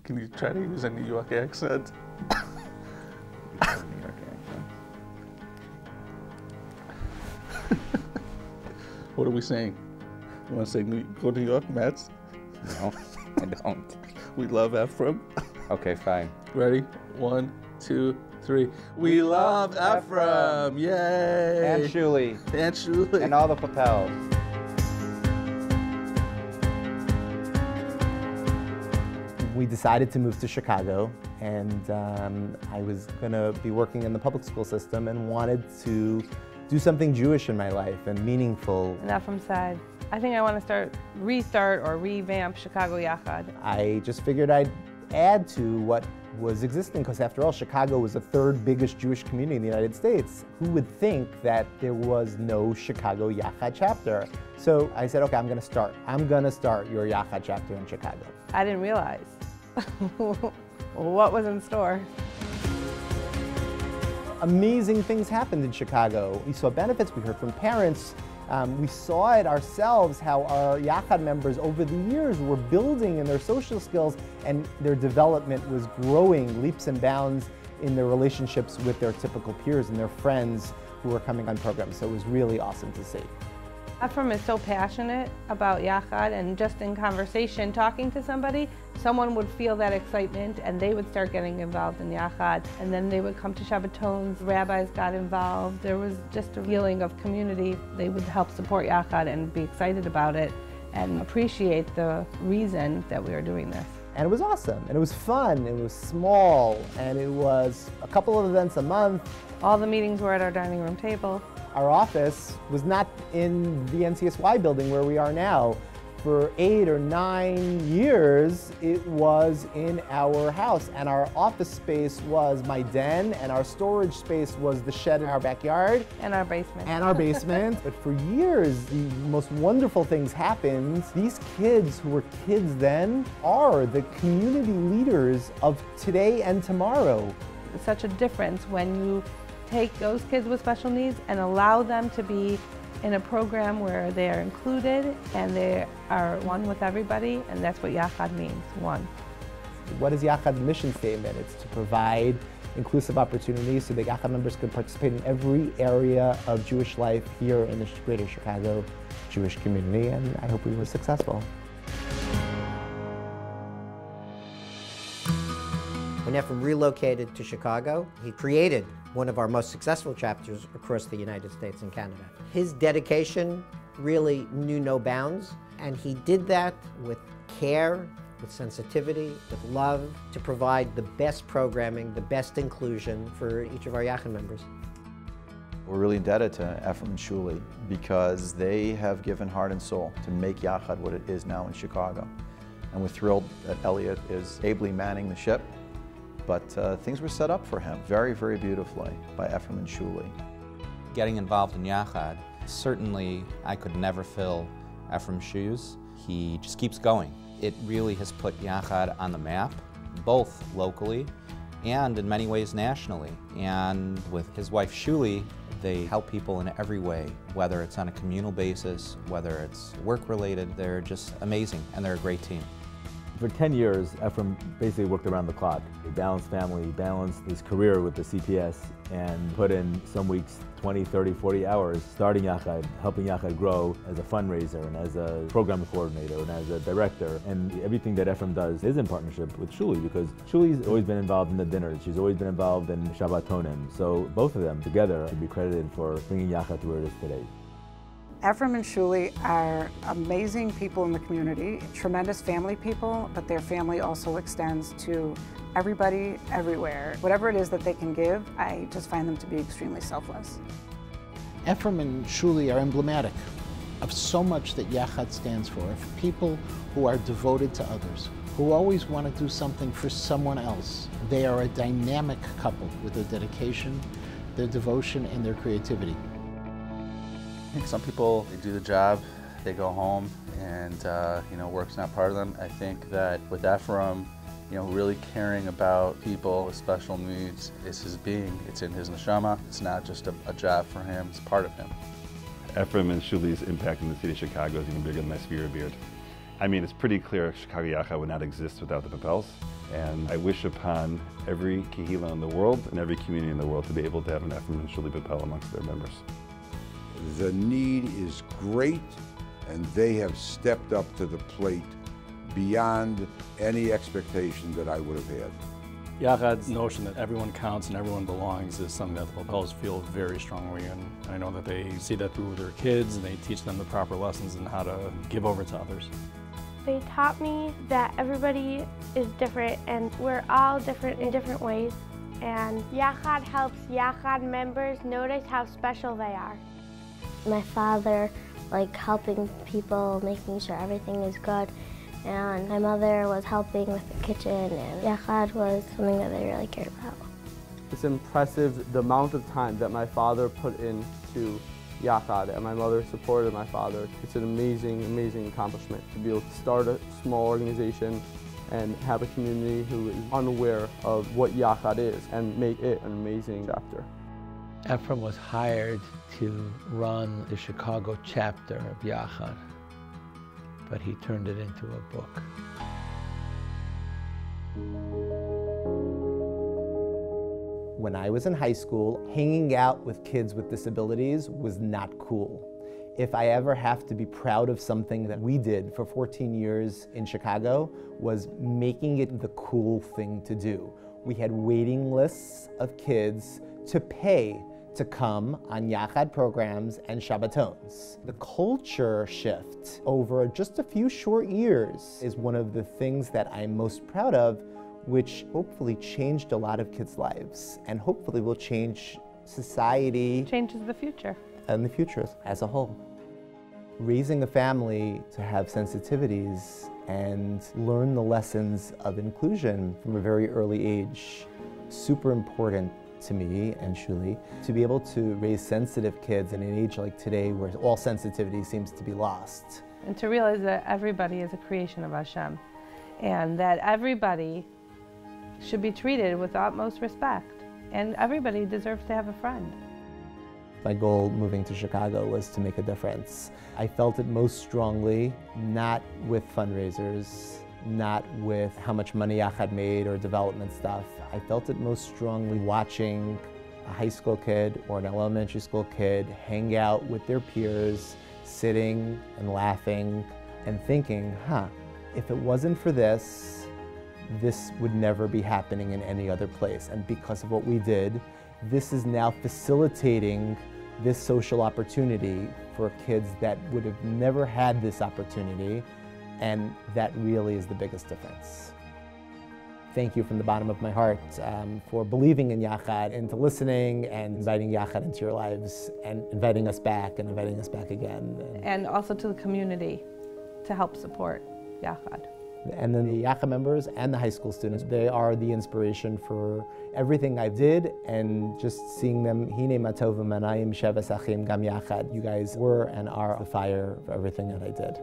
Can you try to use a New York accent? New York accent. What are we saying? You want to say go to New York, Mets? No, I don't. We love Efrem. Okay, fine. Ready? 1, 2, 3. We love Efrem! Yay! And Shuli. And Shuli. And all the Popels. We decided to move to Chicago, and I was going to be working in the public school system and wanted to do something Jewish in my life and meaningful. And Efrem said, I think I want to restart or revamp Chicago Yachad. I just figured I'd add to what was existing, because after all, Chicago was the third biggest Jewish community in the United States. Who would think that there was no Chicago Yachad chapter? So I said, okay, I'm going to start your Yachad chapter in Chicago. I didn't realize what was in store. Amazing things happened in Chicago. We saw benefits, we heard from parents. We saw it ourselves, how our Yachad members over the years were building in their social skills, and their development was growing leaps and bounds in their relationships with their typical peers and their friends who were coming on programs. So it was really awesome to see. Efrem is so passionate about Yachad, and just in conversation, talking to somebody, someone would feel that excitement and they would start getting involved in Yachad, and then they would come to Shabbatons, rabbis got involved. There was just a feeling of community. They would help support Yachad and be excited about it and appreciate the reason that we were doing this. And it was awesome, and it was fun, it was small, and it was a couple of events a month. All the meetings were at our dining room table. Our office was not in the NCSY building where we are now. For 8 or 9 years, it was in our house, and our office space was my den, and our storage space was the shed in our backyard. And our basement. And our basement. But for years, the most wonderful things happened. These kids who were kids then are the community leaders of today and tomorrow. It's such a difference when you take those kids with special needs and allow them to be in a program where they are included and they are one with everybody, and that's what Yachad means, one. What is Yachad's mission statement? It's to provide inclusive opportunities so that Yachad members can participate in every area of Jewish life here in the greater Chicago Jewish community, and I hope we were successful. When Efrem relocated to Chicago, he created one of our most successful chapters across the United States and Canada. His dedication really knew no bounds, and he did that with care, with sensitivity, with love, to provide the best programming, the best inclusion for each of our Yachad members. We're really indebted to Efrem and Shuli because they have given heart and soul to make Yachad what it is now in Chicago. And we're thrilled that Elliot is ably manning the ship. But things were set up for him very, very beautifully by Efrem and Shuli. Getting involved in Yachad, certainly I could never fill Efrem's shoes. He just keeps going. It really has put Yachad on the map, both locally and in many ways nationally. And with his wife Shuli, they help people in every way, whether it's on a communal basis, whether it's work-related. They're just amazing, and they're a great team. For 10 years, Efrem basically worked around the clock. He balanced family, he balanced his career with the CPS, and put in some weeks 20, 30, 40 hours starting Yachad, helping Yachad grow as a fundraiser and as a program coordinator and as a director. And everything that Efrem does is in partnership with Shuli, because Shuli's always been involved in the dinners. She's always been involved in Shabbatonim. So both of them together should be credited for bringing Yachad to where it is today. Efrem and Shuli are amazing people in the community, tremendous family people, but their family also extends to everybody, everywhere. Whatever it is that they can give, I just find them to be extremely selfless. Efrem and Shuli are emblematic of so much that Yachad stands for people who are devoted to others, who always want to do something for someone else. They are a dynamic couple with their dedication, their devotion, and their creativity. I think some people, they do the job, they go home, and work's not part of them. I think that with Efrem, really caring about people with special needs is his being. It's in his neshama. It's not just a job for him, it's part of him. Efrem and Shuli's impact in the city of Chicago is even bigger than my spear beard. I mean, it's pretty clear Chicago Yachad would not exist without the Popels, and I wish upon every kehillah in the world and every community in the world to be able to have an Efrem and Shuli Popel amongst their members. The need is great, and they have stepped up to the plate beyond any expectation that I would have had. Yachad's notion that everyone counts and everyone belongs is something that the Popels feel very strongly, and I know that they see that through their kids, and they teach them the proper lessons and how to give over to others. They taught me that everybody is different and we're all different in different ways, and Yachad helps Yachad members notice how special they are. My father, helping people, making sure everything is good, and my mother was helping with the kitchen, and Yachad was something that they really cared about. It's impressive the amount of time that my father put into Yachad, and my mother supported my father. It's an amazing, amazing accomplishment to be able to start a small organization and have a community who is unaware of what Yachad is and make it an amazing chapter. Efrem was hired to run the Chicago chapter of Yachad, but he turned it into a book. When I was in high school, hanging out with kids with disabilities was not cool. If I ever have to be proud of something that we did for 14 years in Chicago, was making it the cool thing to do. We had waiting lists of kids to pay to come on Yachad programs and Shabbatons. The culture shift over just a few short years is one of the things that I'm most proud of, which hopefully changed a lot of kids' lives and hopefully will change society. Changes the future. And the future as a whole. Raising a family to have sensitivities and learn the lessons of inclusion from a very early age, super important to me and Shuli, to be able to raise sensitive kids in an age like today where all sensitivity seems to be lost. And to realize that everybody is a creation of Hashem, and that everybody should be treated with utmost respect, and everybody deserves to have a friend. My goal moving to Chicago was to make a difference. I felt it most strongly, not with fundraisers, not with how much money Yachad made or development stuff. I felt it most strongly watching a high school kid or an elementary school kid hang out with their peers, sitting and laughing and thinking, if it wasn't for this, this would never be happening in any other place. And because of what we did, this is now facilitating this social opportunity for kids that would have never had this opportunity, and that really is the biggest difference. Thank you from the bottom of my heart for believing in Yachad, into listening and inviting Yachad into your lives and inviting us back and inviting us back again. And also to the community to help support Yachad. And then the Yachad members and the high school students, they are the inspiration for everything I did, and just seeing them, Hine matov v'manayim shevas achim gam Yachad. You guys were and are the fire of everything that I did.